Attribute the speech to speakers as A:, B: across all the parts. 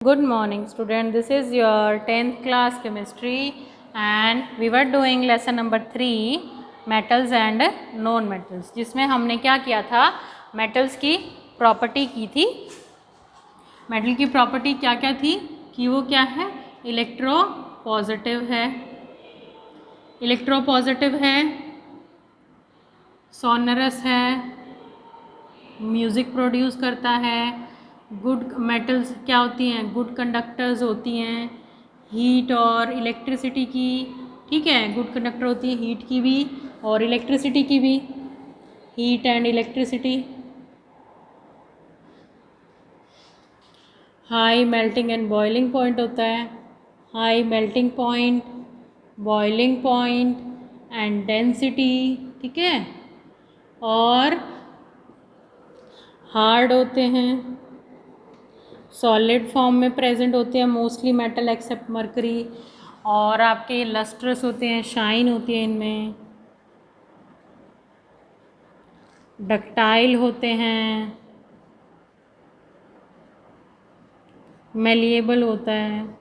A: Good morning student, this is your 10th class chemistry and we were doing lesson number 3 metals and non metals, जिसमें हमने क्या किया था, metals की property की थी। मेटल की प्रॉपर्टी क्या क्या थी कि वो क्या है, इलेक्ट्रोपॉजिटिव है, सोनरस है, म्यूज़िक प्रोड्यूस करता है, गुड मेटल्स क्या होती हैं, गुड कंडक्टर्स होती हैं, हीट और इलेक्ट्रिसिटी की, ठीक है, गुड कंडक्टर होती है हीट की भी और इलेक्ट्रिसिटी की भी, heat and electricity. High melting and boiling point होता है, high melting point, boiling point and density, ठीक है, और हार्ड होते हैं, सॉलिड फॉर्म में प्रेजेंट होते हैं मोस्टली मेटल एक्सेप्ट मरकरी, और आपके लस्ट्रस होते हैं, शाइन होती है इनमें, डक्टाइल होते हैं, मेलिएबल होता है,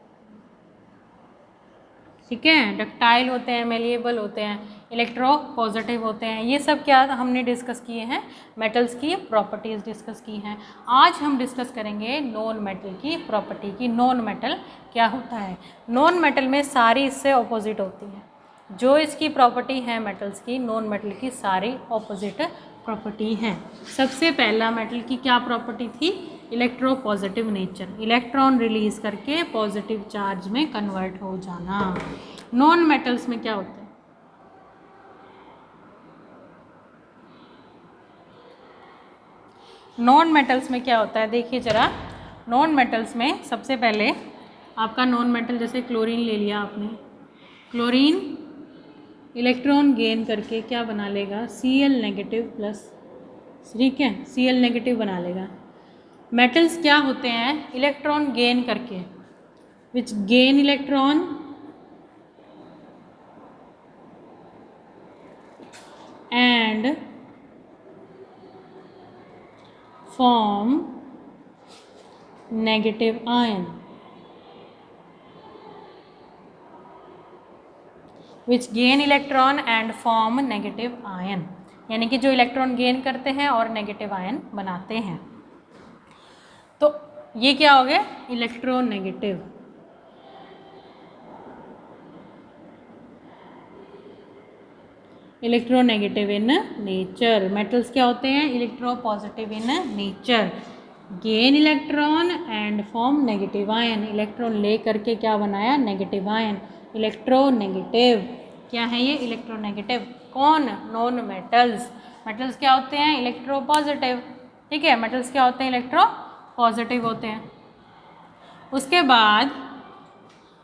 A: ठीक है, डक्टाइल होते हैं, मेलिएबल होते हैं, इलेक्ट्रो पॉजिटिव होते हैं। ये सब क्या हमने डिस्कस किए हैं, मेटल्स की प्रॉपर्टीज़ डिस्कस की हैं। आज हम डिस्कस करेंगे नॉन मेटल की प्रॉपर्टी की। नॉन मेटल क्या होता है, नॉन मेटल में सारी इससे ऑपोजिट होती है, जो इसकी प्रॉपर्टी है मेटल्स की, नॉन मेटल की सारी ऑपोजिट प्रॉपर्टी हैं। सबसे पहला मेटल की क्या प्रॉपर्टी थी, electro positive nature, electron release करके पॉजिटिव चार्ज में कन्वर्ट हो जाना। नॉन मेटल्स में क्या होता है, नॉन मेटल्स में क्या होता है, देखिए ज़रा, नॉन मेटल्स में सबसे पहले आपका नॉन मेटल जैसे क्लोरीन ले लिया आपने, क्लोरीन इलेक्ट्रॉन गेन करके क्या बना लेगा, Cl नेगेटिव प्लस, ठीक है, Cl नेगेटिव बना लेगा। मेटल्स क्या होते हैं, इलेक्ट्रॉन गेन करके, which gain electron and form negative ion, which gain electron and form negative ion, यानी कि जो इलेक्ट्रॉन गेन करते हैं और नेगेटिव आयन बनाते हैं। तो ये क्या हो गया, electronegative. Electronegative in nature, metals क्या होते हैं, electropositive in nature, gain electron and form negative ion, electron ले करके क्या बनाया, नेगेटिव आयन, इलेक्ट्रोनेगेटिव। क्या है ये, इलेक्ट्रोनेगेटिव। कौन, नॉन मेटल्स। मेटल्स क्या होते हैं, इलेक्ट्रोपॉजिटिव, ठीक है, मेटल्स क्या होते हैं, इलेक्ट्रोपॉजिटिव होते हैं। उसके बाद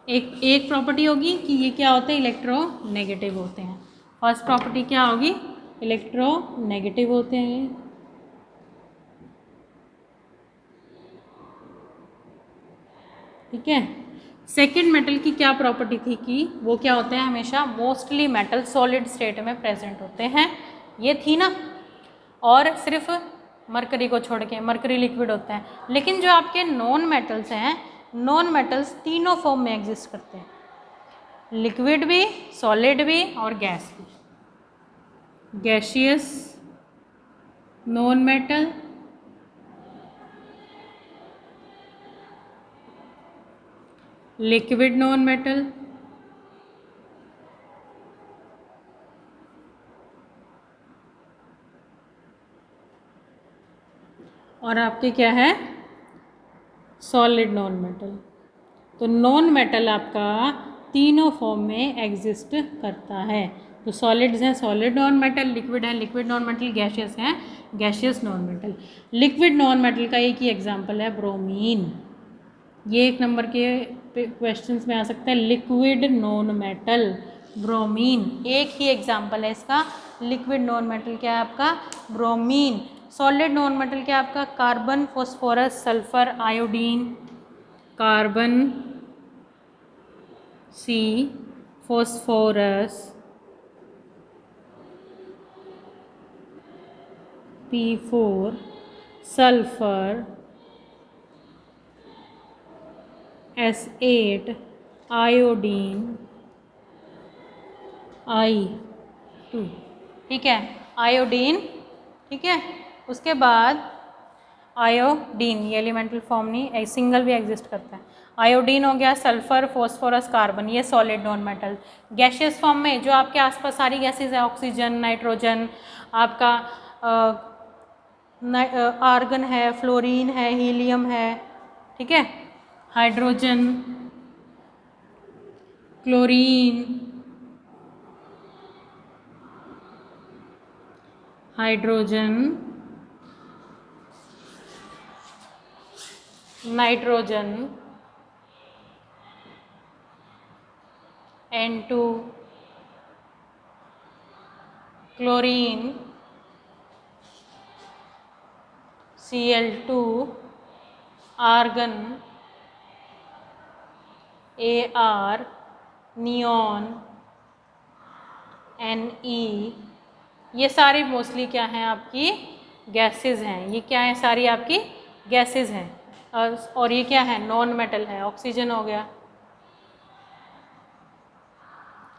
A: एक प्रॉपर्टी होगी कि ये क्या होते हैं, इलेक्ट्रोनेगेटिव होते हैं। फर्स्ट प्रॉपर्टी क्या होगी, इलेक्ट्रोनेगेटिव होते हैं, ठीक है। सेकंड मेटल की क्या प्रॉपर्टी थी कि वो क्या होते हैं, हमेशा मोस्टली मेटल सॉलिड स्टेट में प्रेजेंट होते हैं, ये थी ना, और सिर्फ मरकरी को छोड़ के, मरकरी लिक्विड होता है। लेकिन जो आपके नॉन मेटल्स हैं, नॉन मेटल्स तीनों फॉर्म में एग्जिस्ट करते हैं, लिक्विड भी, सॉलिड भी और गैस भी। Gaseous non metal, liquid non metal, और आपके क्या है, सॉलिड नॉन मेटल। तो नॉन मेटल आपका तीनों फॉर्म में एग्जिस्ट करता है। तो सॉलिड्स हैं, सॉलिड नॉन मेटल, लिक्विड है, लिक्विड नॉन मेटल, गैशियस हैं, gaseous non metal. Liquid non metal का एक ही एग्जांपल है ब्रोमीन, ये एक नंबर के क्वेश्चंस में आ सकता है, लिक्विड नॉन मेटल ब्रोमीन, एक ही एग्जांपल है इसका। लिक्विड नॉन मेटल क्या है आपका, ब्रोमीन। सॉलिड नॉन मेटल क्या है आपका, carbon, phosphorus, sulphur, iodine, carbon, C, phosphorus, P4, sulphur, S8 iodine I2, ठीक है, आयोडीन, ठीक है। उसके बाद आयोडीन, ये एलिमेंटल फॉर्म नहीं, सिंगल भी एग्जिस्ट करता है। आयोडीन हो गया, सल्फर, फॉस्फोरस, कार्बन, ये solid non metal. Gaseous form में जो आपके आसपास सारी गैसेज है, ऑक्सीजन, नाइट्रोजन, आपका आर्गन है, फ्लोरीन है, हीलियम है, ठीक है, hydrogen, chlorine, hydrogen, nitrogen, N2, chlorine, Cl2, argon, Ar, neon, Ne, ये सारी मोस्टली क्या हैं आपकी गैसेस हैं। ये क्या है, सारी आपकी गैसेस हैं। और ये क्या है, नॉन मेटल है। ऑक्सीजन हो गया,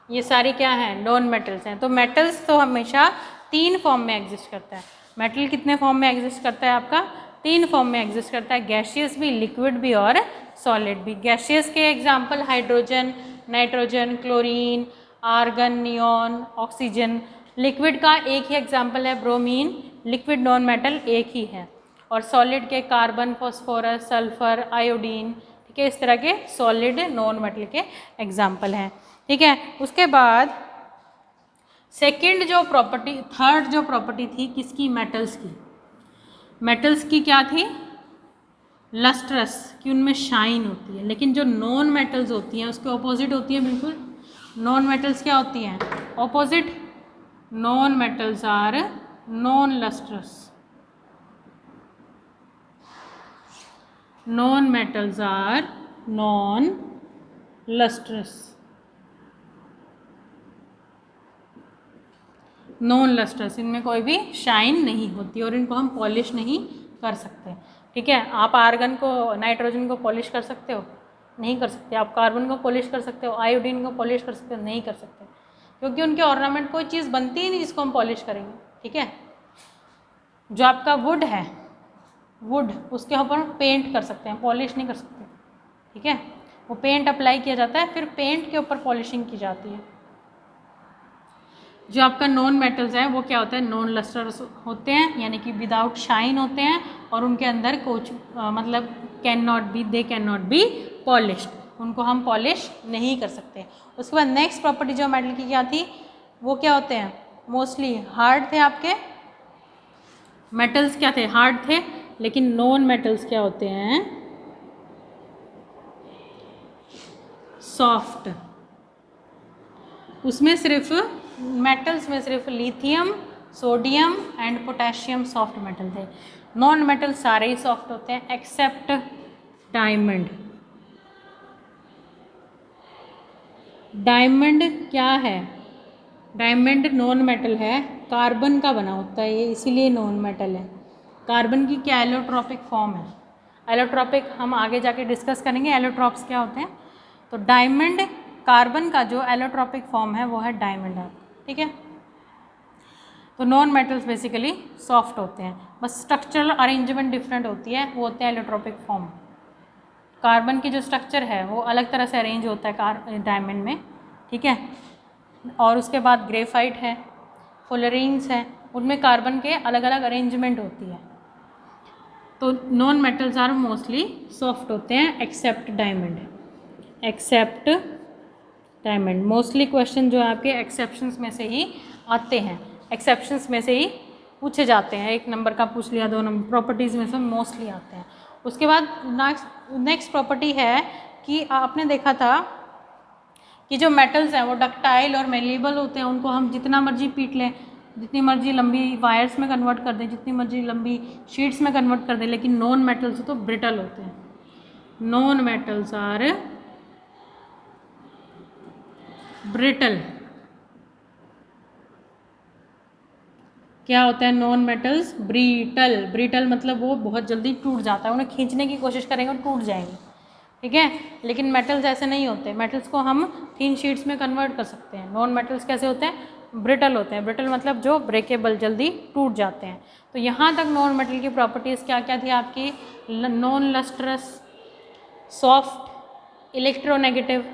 A: ये सारी क्या है, नॉन मेटल्स हैं। तो मेटल्स तो हमेशा 3 फॉर्म में एग्जिस्ट करता है। मेटल कितने फॉर्म में एग्जिस्ट करता है आपका, 3 फॉर्म में एग्जिस्ट करता है, गैशियस भी, लिक्विड भी और सॉलिड भी। गैशियस के example hydrogen, nitrogen, chlorine, argon, neon, oxygen. Liquid का एक ही एग्जाम्पल है ब्रोमीन, लिक्विड नॉन मेटल एक ही है। और सॉलिड के कार्बन, फॉस्फोरस, सल्फर, आयोडीन, ठीक है, इस तरह के सॉलिड नॉन मेटल के एग्जाम्पल हैं, ठीक है। उसके बाद सेकंड जो प्रॉपर्टी, थर्ड जो प्रॉपर्टी थी किसकी, मेटल्स की। मेटल्स की क्या थी, लस्ट्रस, कि उनमें शाइन होती है। लेकिन जो नॉन मेटल्स होती हैं उसके ऑपोजिट होती है बिल्कुल। नॉन मेटल्स क्या होती हैं, opposite, non metals are non lustrous, non metals are non lustrous, non lustrous, इनमें कोई भी शाइन नहीं होती और इनको हम पॉलिश नहीं कर सकते, ठीक है। आप आर्गन को, नाइट्रोजन को पॉलिश कर सकते हो, नहीं कर सकते। आप कार्बन को पॉलिश कर सकते हो, आयोडीन को पॉलिश कर सकते हो, नहीं कर सकते, क्योंकि उनके ऑर्नामेंट कोई चीज़ बनती ही नहीं जिसको हम पॉलिश करेंगे, ठीक है। जो आपका वुड है, वुड, उसके ऊपर पेंट कर सकते हैं, पॉलिश नहीं कर सकते, ठीक है। वो पेंट अप्लाई किया जाता है, फिर पेंट के ऊपर पॉलिशिंग की जाती है। जो आपका नॉन मेटल्स है वो क्या होता है, नॉन लस्टर्स होते हैं, यानी कि विदाउट शाइन होते हैं, और उनके अंदर कुछ मतलब can not be, they can not be polished, उनको हम पॉलिश नहीं कर सकते। उसके बाद नेक्स्ट प्रॉपर्टी जो मेटल की क्या थी, वो क्या होते हैं, मोस्टली हार्ड थे आपके मेटल्स, क्या थे, हार्ड थे। लेकिन नॉन मेटल्स क्या होते हैं, सॉफ्ट। उसमें सिर्फ मेटल्स में सिर्फ lithium, sodium and potassium soft metal थे। नॉन मेटल सारे ही सॉफ्ट होते हैं एक्सेप्ट डायमंड। डायमंड क्या है, डायमंड नॉन मेटल है, कार्बन का बना होता है ये, इसीलिए नॉन मेटल है। कार्बन की क्या एलोट्रॉपिक फॉर्म है, एलोट्रॉपिक हम आगे जाके डिस्कस करेंगे एलोट्रॉप्स क्या होते हैं। तो डायमंड, कार्बन का जो एलोट्रॉपिक फॉर्म है वो है डायमंड, ठीक है। तो नॉन मेटल्स बेसिकली सॉफ्ट होते हैं, बस स्ट्रक्चरल अरेंजमेंट डिफरेंट होती है, वो होते हैं एलोट्रॉपिक फॉर्म। कार्बन की जो स्ट्रक्चर है वो अलग तरह से अरेंज होता है डायमंड में, ठीक है। और उसके बाद ग्रेफाइट है, फुलरिंग्स है, उनमें कार्बन के अलग अलग अरेंजमेंट होती है। तो non metals are mostly soft होते हैं except diamond, except diamond. Mostly question जो है आपके एक्सेप्शंस में से ही आते हैं, एक्सेप्शंस में से ही पूछे जाते हैं। 1 नंबर का पूछ लिया, 2 नंबर, प्रॉपर्टीज़ में से मोस्टली आते हैं। उसके बाद नेक्स्ट प्रॉपर्टी है कि आपने देखा था कि जो मेटल्स हैं वो डक्टाइल और मेलेबल होते हैं, उनको हम जितना मर्जी पीट लें, जितनी मर्जी लंबी वायर्स में कन्वर्ट कर दें, जितनी मर्जी लंबी शीट्स में कन्वर्ट कर दें, लेकिन नॉन मेटल्स तो ब्रिटल होते हैं। Non metals are brittle. क्या होता है नॉन मेटल्स, ब्रिटल। ब्रिटल मतलब वो बहुत जल्दी टूट जाता है, उन्हें खींचने की कोशिश करेंगे और टूट जाएंगे, ठीक है। लेकिन मेटल्स ऐसे नहीं होते, मेटल्स को हम थिन शीट्स में कन्वर्ट कर सकते हैं। नॉन मेटल्स कैसे होते हैं? ब्रिटल होते हैं। ब्रिटल मतलब जो ब्रेकेबल, जल्दी टूट जाते हैं। तो यहाँ तक नॉन मेटल की प्रॉपर्टीज़ क्या क्या थी आपकी? Non lustrous, soft, electronegative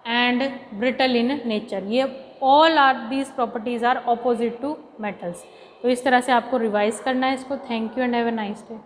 A: and brittle in nature. ये all are these properties are opposite to metals. तो इस तरह से आपको रिवाइज करना है इसको। Thank you and have a nice day.